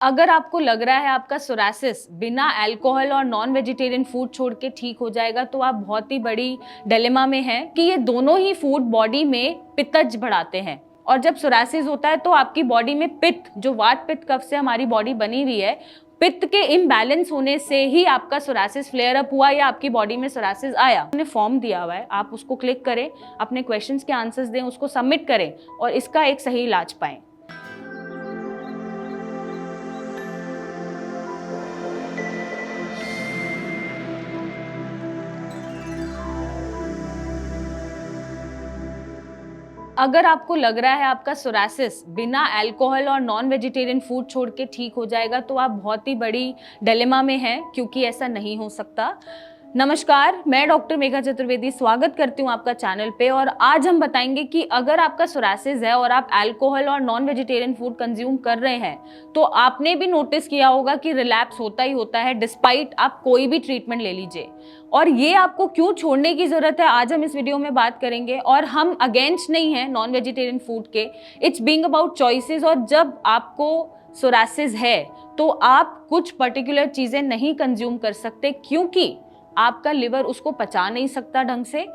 अगर आपको लग रहा है आपका सोरासिस बिना अल्कोहल और नॉन वेजिटेरियन फूड छोड़ के ठीक हो जाएगा, तो आप बहुत ही बड़ी डिलेमा में हैं कि ये दोनों ही फूड बॉडी में पित्तज बढ़ाते हैं। और जब सोरासिस होता है तो आपकी बॉडी में पित्त, जो वात पित्त कफ से हमारी बॉडी बनी हुई है, पित्त के इम्बैलेंस होने से ही आपका सोरासिस फ्लेयर अप हुआ या आपकी बॉडी में सोरासिस आया। उन्होंने फॉर्म दिया हुआ है, आप उसको क्लिक करें, अपने क्वेश्चंस के आंसर्स दें, उसको सबमिट करें और इसका एक सही इलाज पाएं। अगर आपको लग रहा है आपका सोरासिस बिना अल्कोहल और नॉन वेजिटेरियन फूड छोड़ के ठीक हो जाएगा, तो आप बहुत ही बड़ी डिलेमा में हैं, क्योंकि ऐसा नहीं हो सकता। नमस्कार, मैं डॉक्टर मेघा चतुर्वेदी स्वागत करती हूँ आपका चैनल पे। और आज हम बताएंगे कि अगर आपका सोरासिस है और आप अल्कोहल और नॉन वेजिटेरियन फूड कंज्यूम कर रहे हैं, तो आपने भी नोटिस किया होगा कि रिलैप्स होता ही होता है, डिस्पाइट आप कोई भी ट्रीटमेंट ले लीजिए। और ये आपको क्यों छोड़ने की जरूरत है, आज हम इस वीडियो में बात करेंगे। और हम अगेंस्ट नहीं है नॉन वेजिटेरियन फूड के, इट्स बीइंग अबाउट चॉइसेस। और जब आपको सोरासिस है तो आप कुछ पर्टिकुलर चीजें नहीं कंज्यूम कर सकते, क्योंकि आपका लिवर उसको पचा नहीं सकता ढंग से,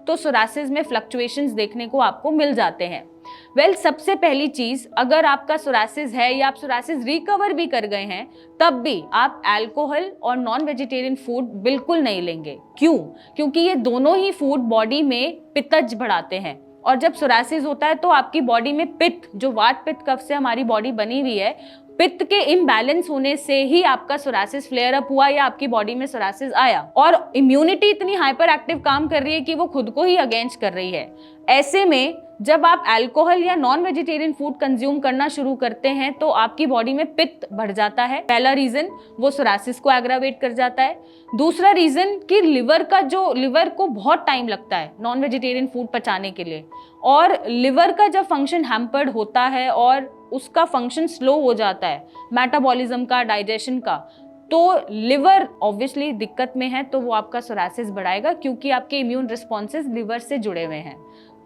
तो सोरासिस में फ्लक्चुएशंस देखने को आपको मिल जाते हैं। सबसे पहली चीज, अगर आपका सोरासिस है या आप सोरासिस रिकवर भी कर गए हैं, तब भी आप अल्कोहल और नॉन वेजिटेरियन फूड बिल्कुल नहीं लेंगे। क्यों? क्योंकि ये दोनों ही फूड बॉडी में पित्तज बढ़ाते हैं। और जब सोरासिस होता है तो आपकी बॉडी में पित्त, जो वात पित्त कफ से हमारी बॉडी बनी हुई है, पित्त के इम्बैलेंस होने से ही आपका सोरासिस फ्लेयर अप हुआ या आपकी बॉडी में सोरासिस आया। और इम्यूनिटी इतनी हाइपर एक्टिव काम कर रही है कि वो खुद को ही अगेंस्ट कर रही है। ऐसे में जब आप अल्कोहल या नॉन वेजिटेरियन फूड कंज्यूम करना शुरू करते हैं तो आपकी बॉडी में पित्त बढ़ जाता है। पहला रीजन, वो सोरासिस को एग्रावेट कर जाता है। दूसरा रीजन कि लिवर को बहुत टाइम लगता है नॉन वेजिटेरियन फूड पचाने के लिए, और लिवर का जब फंक्शन हैम्पर्ड होता है और उसका फंक्शन स्लो हो जाता है, मेटाबॉलिज्म का, डाइजेशन का, तो लिवर ऑब्वियसली दिक्कत में है, तो वो आपका सोरासिस बढ़ाएगा, क्योंकि आपके इम्यून रिस्पॉन्सेज लिवर से जुड़े हुए हैं।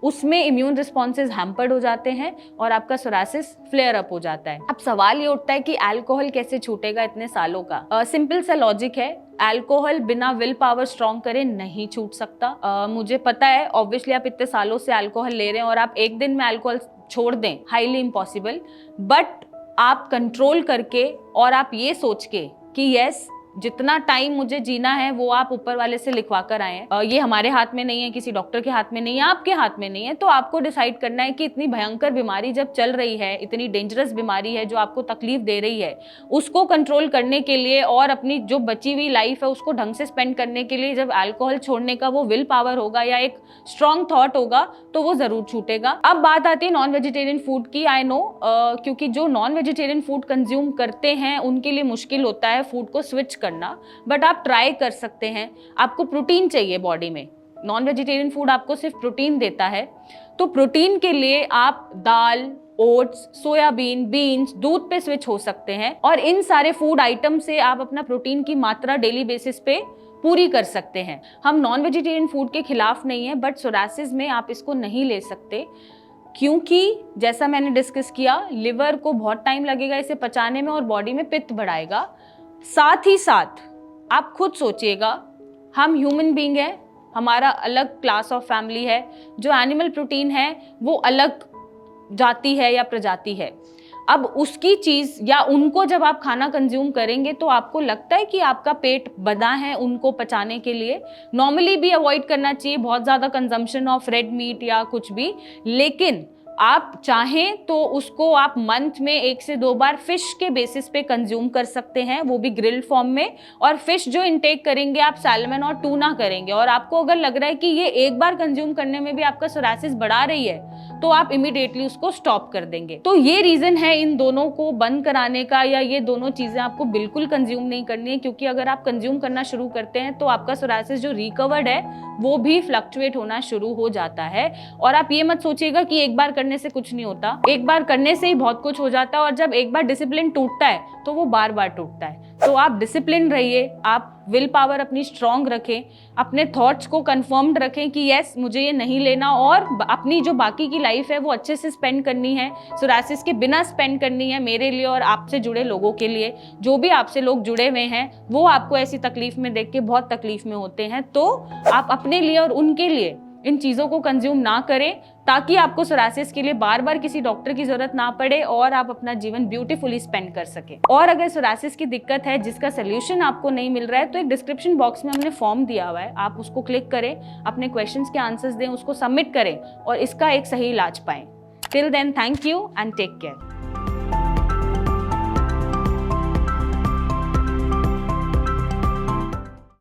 उसमें इम्यून रिस्पॉन्सेज हैम्पर्ड हो जाते हैं और आपका सोरासिस फ्लेयर अप हो जाता है। अब सवाल ये उठता है कि अल्कोहल कैसे छूटेगा इतने सालों का। सिंपल सा लॉजिक है, अल्कोहल बिना विल पावर स्ट्रॉन्ग करे नहीं छूट सकता। मुझे पता है ऑब्वियसली आप इतने सालों से अल्कोहल ले रहे हैं और आप एक दिन में अल्कोहल छोड़ दें, हाईली इम्पॉसिबल। बट आप कंट्रोल करके और आप ये सोच के कि यस, जितना टाइम मुझे जीना है वो आप ऊपर वाले से लिखवा कर आए हैं, ये हमारे हाथ में नहीं है, किसी डॉक्टर के हाथ में नहीं है, आपके हाथ में नहीं है। तो आपको डिसाइड करना है कि इतनी भयंकर बीमारी जब चल रही है, इतनी डेंजरस बीमारी है जो आपको तकलीफ दे रही है, उसको कंट्रोल करने के लिए और अपनी जो बची हुई लाइफ है उसको ढंग से स्पेंड करने के लिए जब अल्कोहल छोड़ने का वो विल पावर होगा या एक स्ट्रॉन्ग थॉट होगा, तो वो जरूर छूटेगा। अब बात आती है नॉन वेजिटेरियन फूड की। आई नो, क्योंकि जो नॉन वेजिटेरियन फूड कंज्यूम करते हैं उनके लिए मुश्किल होता है फूड को स्विच करना, बट आप ट्राई कर सकते हैं। आपको प्रोटीन चाहिए बॉडी में, नॉन वेजिटेरियन फूड आपको सिर्फ प्रोटीन देता है, तो प्रोटीन के लिए आप दाल, ओट्स, सोयाबीन, बीन्स, दूध पे स्विच हो सकते हैं। और इन सारे फूड आइटम से आप अपना प्रोटीन की मात्रा डेली बेसिस पे पूरी कर सकते हैं। हम नॉन वेजिटेरियन फूड के खिलाफ नहीं है, बट सोरासिस में आप इसको नहीं ले सकते, क्योंकि जैसा मैंने डिस्कस किया, लिवर को बहुत टाइम लगेगा इसे पचाने में और बॉडी में पित्त बढ़ाएगा। साथ ही साथ आप खुद सोचिएगा, हम ह्यूमन बीइंग है, हमारा अलग क्लास ऑफ फैमिली है, जो एनिमल प्रोटीन है वो अलग जाति है या प्रजाति है। अब उसकी चीज या उनको जब आप खाना कंज्यूम करेंगे तो आपको लगता है कि आपका पेट बना है उनको पचाने के लिए। नॉर्मली भी अवॉइड करना चाहिए बहुत ज्यादा कंजम्पशन ऑफ रेड मीट या कुछ भी, लेकिन आप चाहें तो उसको आप मंथ में 1 से 2 बार फिश के बेसिस पे कंज्यूम कर सकते हैं, वो भी ग्रिल्ड फॉर्म में। और फिश जो इंटेक करेंगे आप सैल्मन और टूना करेंगे, और आपको अगर लग रहा है कि ये एक बार कंज्यूम करने में भी आपका सोरासिस बढ़ा रही है, तो आप इमीडिएटली उसको स्टॉप कर देंगे। तो ये रीजन है इन दोनों को बंद कराने का, या ये दोनों चीजें आपको बिल्कुल कंज्यूम नहीं करनी है, क्योंकि अगर आप कंज्यूम करना शुरू करते हैं तो आपका सोरासिस जो रिकवर्ड है वो भी फ्लक्चुएट होना शुरू हो जाता है। और आप ये मत सोचिएगा कि एक बार करने से कुछ नहीं होता, एक बार करने से ही बहुत कुछ हो जाता है। और जब एक बार डिसिप्लिन टूटता है तो वो बार बार टूटता है। तो आप डिसिप्लिन रहिए, आप विल पावर अपनी स्ट्रांग रखें, अपने थॉट्स को कंफर्म्ड रखें कि यस मुझे ये नहीं लेना, और अपनी जो बाकी की लाइफ है वो अच्छे से स्पेंड करनी है, सोरासिस के बिना स्पेंड करनी है, मेरे लिए और आपसे जुड़े लोगों के लिए। जो भी आपसे लोग जुड़े हुए हैं वो आपको ऐसी तकलीफ में देख के बहुत तकलीफ में होते हैं, तो आप अपने लिए और उनके लिए इन चीज़ों को कंज्यूम ना करें, ताकि आपको सोरासिस के लिए बार बार किसी डॉक्टर की जरूरत ना पड़े और आप अपना जीवन ब्यूटीफुली स्पेंड कर सकें। और अगर सोरासिस की दिक्कत है जिसका सोल्यूशन आपको नहीं मिल रहा है, तो एक डिस्क्रिप्शन बॉक्स में हमने फॉर्म दिया हुआ है, आप उसको क्लिक करें, अपने क्वेश्चंस के आंसर्स दें, उसको सबमिट करें और इसका एक सही इलाज पाएं। Till then, thank you and take care.